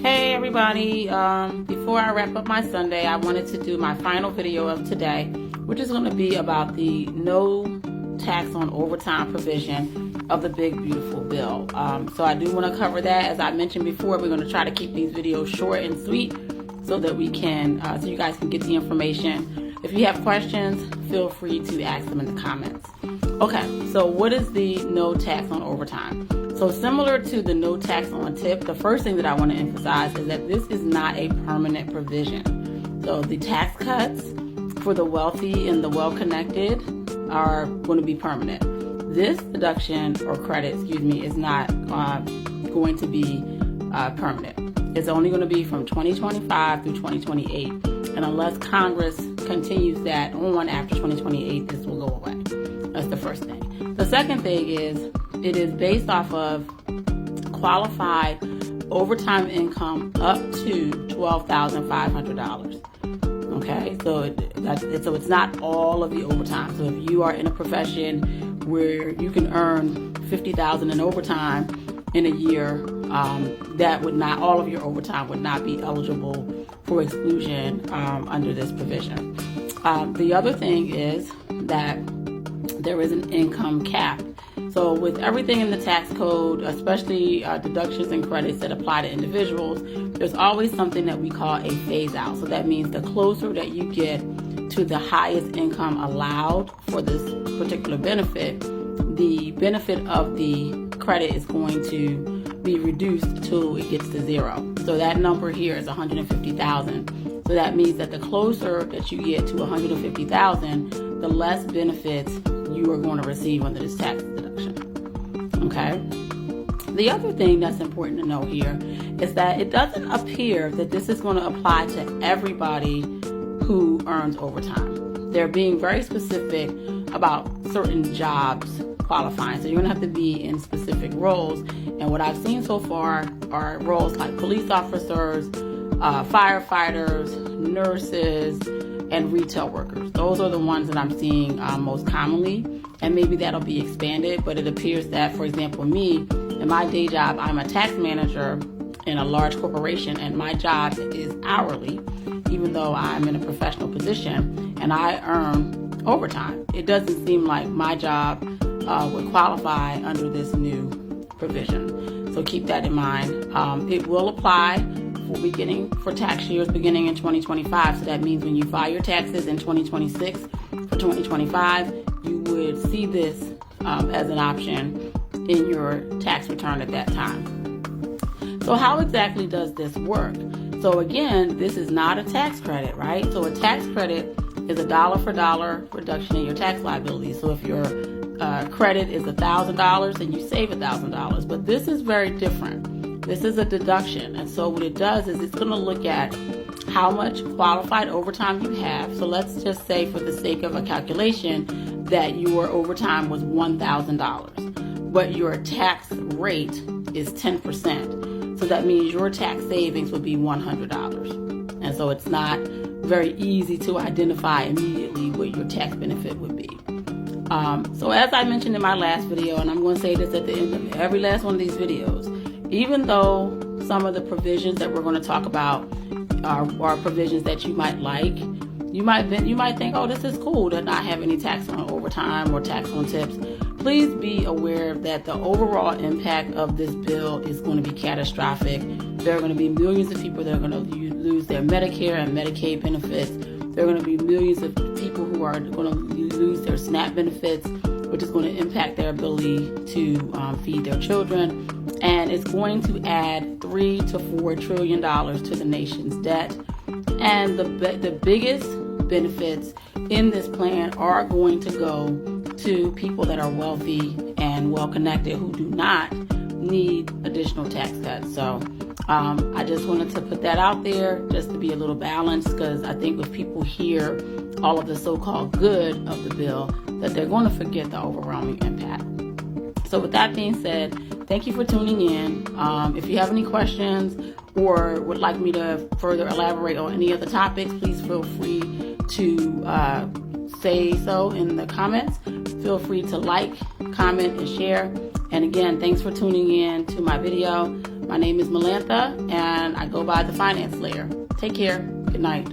Hey everybody, before I wrap up my Sunday, I wanted to do my final video of today, which is going to be about the no tax on overtime provision of the big beautiful bill. So I do want to cover that. As I mentioned before, we're going to try to keep these videos short and sweet so that we can, so you guys can get the information. If you have questions, feel free to ask them in the comments. Okay, so what is the no tax on overtime? So similar to the no tax on tip, the first thing that I want to emphasize is that this is not a permanent provision. So the tax cuts for the wealthy and the well-connected are going to be permanent. This deduction or credit, is not going to be permanent. It's only going to be from 2025 through 2028. And unless Congress continues that on after 2028, this will go away. That's the first thing. The second thing is it is based off of qualified overtime income up to $12,500. Okay, so it's not all of the overtime. So if you are in a profession where you can earn $50,000 in overtime in a year, that would not, all of your overtime would not be eligible for exclusion under this provision. The other thing is that there is an income cap. So with everything in the tax code, especially deductions and credits that apply to individuals, there's always something that we call a phase out. So that means the closer that you get to the highest income allowed for this particular benefit, the benefit of the credit is going to be reduced till it gets to zero. So that number here is $150,000. So that means that the closer that you get to $150,000, the less benefits you are going to receive under this tax deduction. Okay? The other thing that's important to know here is that it doesn't appear that this is going to apply to everybody who earns overtime. They're being very specific about certain jobs qualifying. So you're going to have to be in specific roles. And what I've seen so far are roles like police officers, firefighters, nurses, and retail workers. Those are the ones that I'm seeing most commonly, and maybe that'll be expanded, but it appears that, for example, me, in my day job, I'm a tax manager in a large corporation, and my job is hourly, even though I'm in a professional position, and I earn overtime. It doesn't seem like my job would qualify under this new provision. So keep that in mind. It will apply for tax years beginning in 2025. So that means when you file your taxes in 2026 for 2025, you would see this as an option in your tax return at that time. So how exactly does this work? So again, this is not a tax credit, right? So a tax credit is a dollar for dollar reduction in your tax liability. So if your credit is $1,000, then you save $1,000. But this is very different. This is a deduction, and so what it does is it's going to look at how much qualified overtime you have. So let's just say, for the sake of a calculation, that your overtime was $1,000, but your tax rate is 10%. So that means your tax savings would be $100. And so it's not very easy to identify immediately what your tax benefit would be. So as I mentioned in my last video, and I'm going to say this at the end of every last one of these videos, even though some of the provisions that we're going to talk about are provisions that you might like, you might think, oh, this is cool to not have any tax on overtime or tax on tips. Please be aware that the overall impact of this bill is going to be catastrophic. There are going to be millions of people that are going to lose their Medicare and Medicaid benefits. There are going to be millions of people who are going to lose their SNAP benefits, which is going to impact their ability to feed their children. And it's going to add $3 to $4 trillion to the nation's debt. And the biggest benefits in this plan are going to go to people that are wealthy and well-connected who do not need additional tax cuts. So I just wanted to put that out there just to be a little balanced, because I think if people hear all of the so-called good of the bill, that they're going to forget the overwhelming impact. So with that being said, thank you for tuning in. If you have any questions or would like me to further elaborate on any of the topics, please feel free to say so in the comments. Feel free to like, comment, and share. And again, thanks for tuning in to my video. My name is Melantha, and I go by the Finance Layer. Take care. Good night.